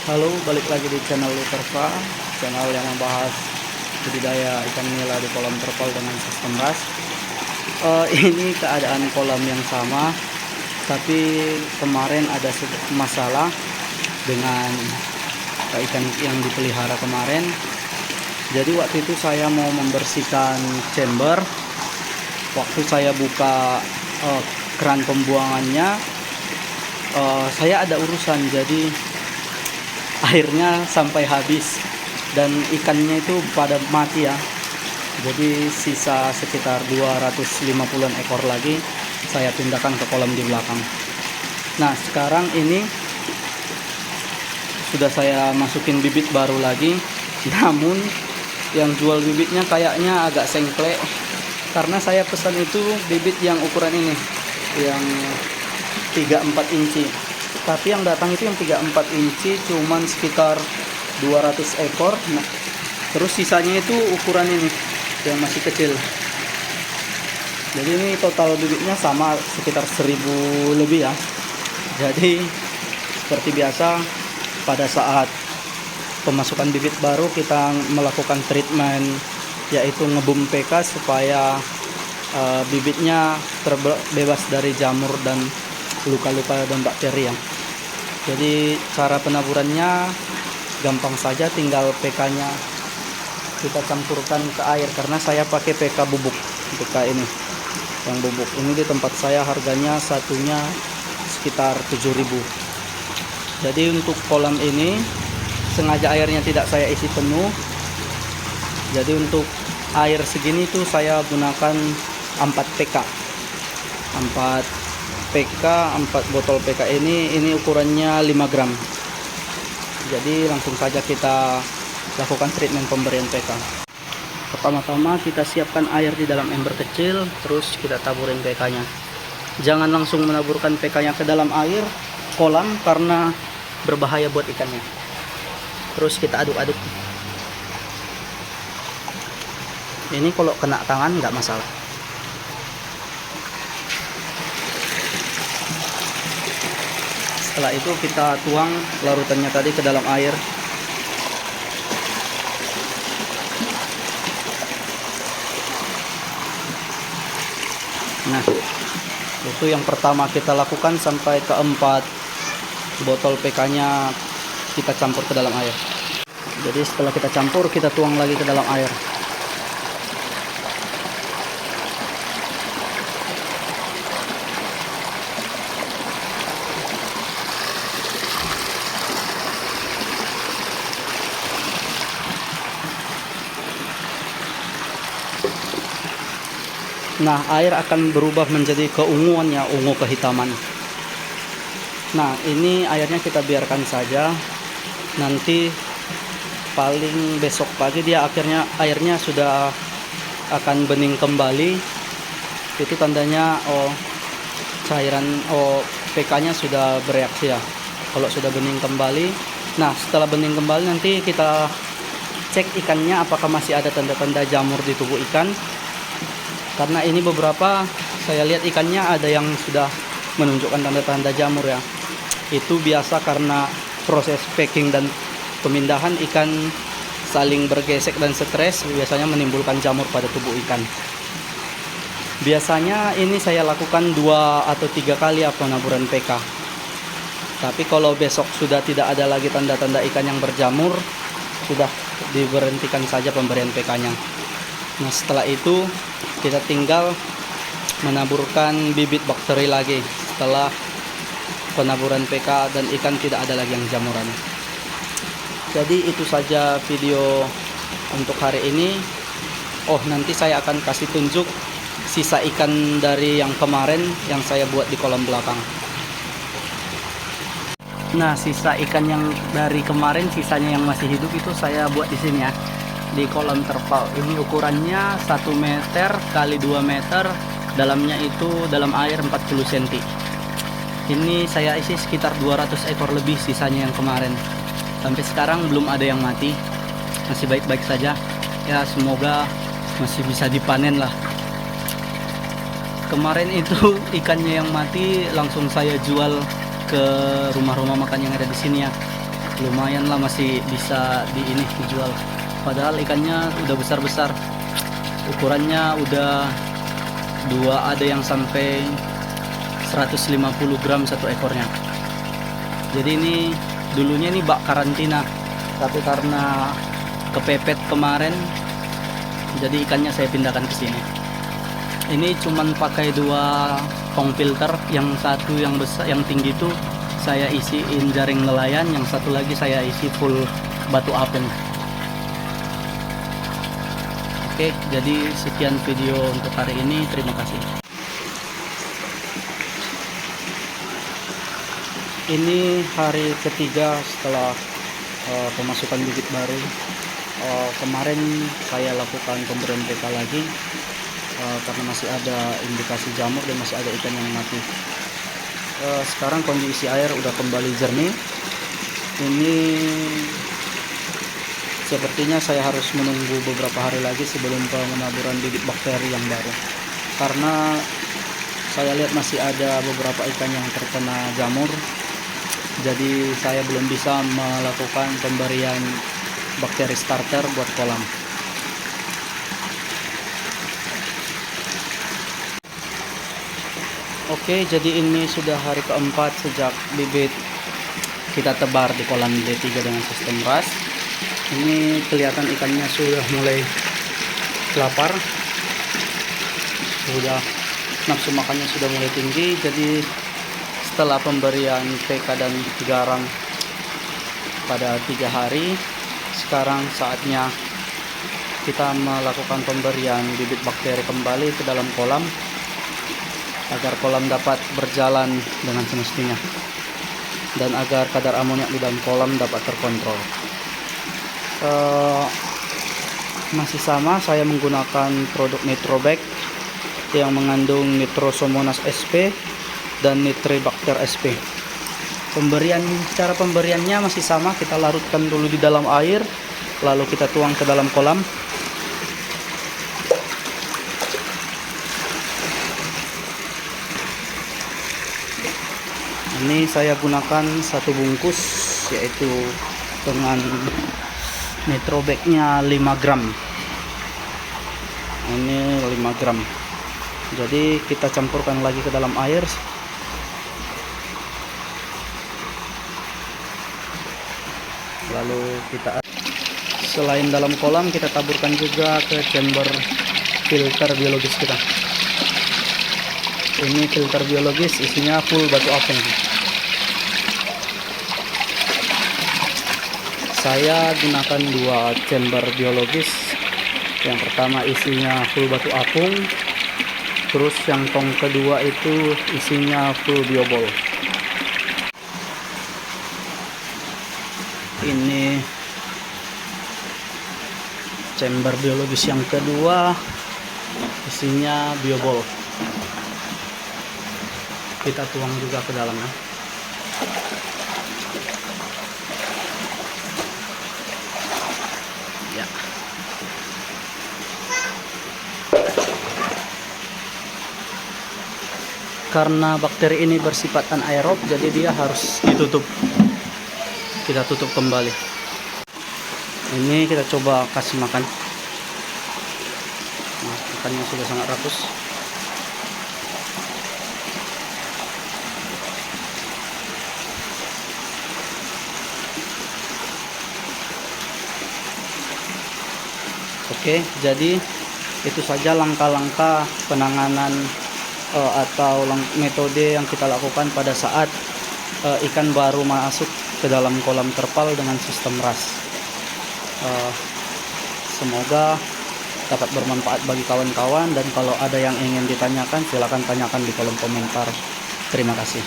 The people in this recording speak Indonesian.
Halo, balik lagi di channel Luterva, channel yang membahas budidaya ikan nila di kolam terpal dengan sistem ras. Ini keadaan kolam yang sama, tapi kemarin ada masalah dengan ikan yang dipelihara kemarin. Jadi waktu itu saya mau membersihkan chamber. Waktu saya buka keran pembuangannya, saya ada urusan, jadi airnya sampai habis dan ikannya itu pada mati ya. Jadi sisa sekitar 250-an ekor lagi saya pindahkan ke kolam di belakang. Nah, sekarang ini sudah saya masukin bibit baru lagi, namun yang jual bibitnya kayaknya agak sengklek karena saya pesan itu bibit yang ukuran ini, yang 3-4 inci. Tapi yang datang itu yang 3-4 inci cuman sekitar 200 ekor. Nah, terus sisanya itu ukuran ini yang masih kecil. Jadi ini total bibitnya sama sekitar 1000 lebih ya. Jadi seperti biasa pada saat pemasukan bibit baru kita melakukan treatment, yaitu ngebum PK supaya bibitnya terbebas dari jamur dan luka-luka dan bakteri ya. Jadi cara penaburannya gampang saja, tinggal PK-nya kita campurkan ke air karena saya pakai PK bubuk. PK ini yang bubuk ini di tempat saya harganya satunya sekitar 7.000. Jadi untuk kolam ini sengaja airnya tidak saya isi penuh. Jadi untuk air segini tuh saya gunakan 4 PK. 4 botol PK ini ukurannya 5 gram. Jadi langsung saja kita lakukan treatment pemberian PK. Pertama-tama kita siapkan air di dalam ember kecil, terus kita taburin PK-nya. Jangan langsung menaburkan PK-nya ke dalam air kolam karena berbahaya buat ikannya. Terus kita aduk-aduk. Ini kalau kena tangan nggak masalah. Setelah itu kita tuang larutannya tadi ke dalam air. Nah, itu yang pertama kita lakukan sampai ke 4 botol PK-nya kita campur ke dalam air. Jadi setelah kita campur, kita tuang lagi ke dalam air. Nah, air akan berubah menjadi keunguan ya, ungu kehitaman. Nah, ini airnya kita biarkan saja. Nanti paling besok pagi airnya sudah akan bening kembali. Itu tandanya PK-nya sudah bereaksi ya. Kalau sudah bening kembali. Nah, setelah bening kembali nanti kita cek ikannya apakah masih ada tanda-tanda jamur di tubuh ikan. Karena ini beberapa saya lihat ikannya ada yang sudah menunjukkan tanda-tanda jamur ya. Itu biasa karena proses packing dan pemindahan ikan saling bergesek dan stres, biasanya menimbulkan jamur pada tubuh ikan. Biasanya ini saya lakukan 2 atau 3 kali penaburan PK. Tapi kalau besok sudah tidak ada lagi tanda-tanda ikan yang berjamur, sudah diberhentikan saja pemberian PK-nya. Nah, setelah itu kita tinggal menaburkan bibit bakteri lagi setelah penaburan PK dan ikan tidak ada lagi yang jamuran. Jadi itu saja video untuk hari ini. Nanti saya akan kasih tunjuk sisa ikan dari yang kemarin yang saya buat di kolam belakang. Nah, sisa ikan yang dari kemarin, sisanya yang masih hidup itu saya buat di sini ya, di kolam terpal. Ini ukurannya 1 meter kali 2 meter, dalamnya itu dalam air 40 cm. Ini saya isi sekitar 200 ekor lebih sisanya yang kemarin. Sampai sekarang belum ada yang mati, masih baik-baik saja ya, semoga masih bisa dipanen lah. Kemarin itu ikannya yang mati langsung saya jual ke rumah-rumah makan yang ada di sini ya. lumayan lah, masih bisa dijual. Padahal ikannya udah besar-besar, ukurannya udah ada yang sampai 150 gram satu ekornya. Jadi ini dulunya ini bak karantina, tapi karena kepepet kemarin, jadi ikannya saya pindahkan ke sini. Ini cuman pakai 2 tong filter, yang satu yang besar yang tinggi itu saya isiin jaring nelayan, yang satu lagi saya isi full batu apung. Oke, jadi sekian video untuk hari ini, terima kasih. Ini hari ketiga setelah pemasukan bibit baru. Kemarin saya lakukan pemberian PK lagi karena masih ada indikasi jamur dan masih ada ikan yang mati. Sekarang kondisi air udah kembali jernih. Ini sepertinya saya harus menunggu beberapa hari lagi sebelum penaburan bibit bakteri yang baru, karena saya lihat masih ada beberapa ikan yang terkena jamur. Jadi saya belum bisa melakukan pemberian bakteri starter buat kolam. Oke, jadi ini sudah hari keempat sejak bibit kita tebar di kolam D3 dengan sistem RAS. Ini kelihatan ikannya sudah mulai lapar, sudah nafsu makannya sudah mulai tinggi. Jadi setelah pemberian PK dan garam pada 3 hari, sekarang saatnya kita melakukan pemberian bibit bakteri kembali ke dalam kolam agar kolam dapat berjalan dengan semestinya dan agar kadar amoniak di dalam kolam dapat terkontrol. Masih sama, saya menggunakan produk Nitrobacter yang mengandung Nitrosomonas SP dan Nitribacter SP. Cara pemberiannya masih sama, kita larutkan dulu di dalam air, lalu kita tuang ke dalam kolam. Ini saya gunakan 1 bungkus, yaitu dengan Nitrobacter-nya 5 gram. Ini 5 gram. Jadi kita campurkan lagi ke dalam air. Lalu selain dalam kolam, kita taburkan juga ke chamber filter biologis kita. Ini filter biologis, isinya full batu apung. Saya gunakan 2 chamber biologis. Yang pertama isinya full batu apung, terus yang tong kedua itu isinya full biobol. Ini chamber biologis yang kedua, isinya biobol. Kita tuang juga ke dalamnya. Ya. Karena bakteri ini bersifat anaerob, jadi dia harus ditutup. Kita tutup kembali. Ini kita coba kasih makan. Nah, ikannya sudah sangat rakus. Oke, jadi itu saja langkah-langkah penanganan atau metode yang kita lakukan pada saat ikan baru masuk ke dalam kolam terpal dengan sistem RAS. Semoga dapat bermanfaat bagi kawan-kawan, dan kalau ada yang ingin ditanyakan, silakan tanyakan di kolom komentar. Terima kasih.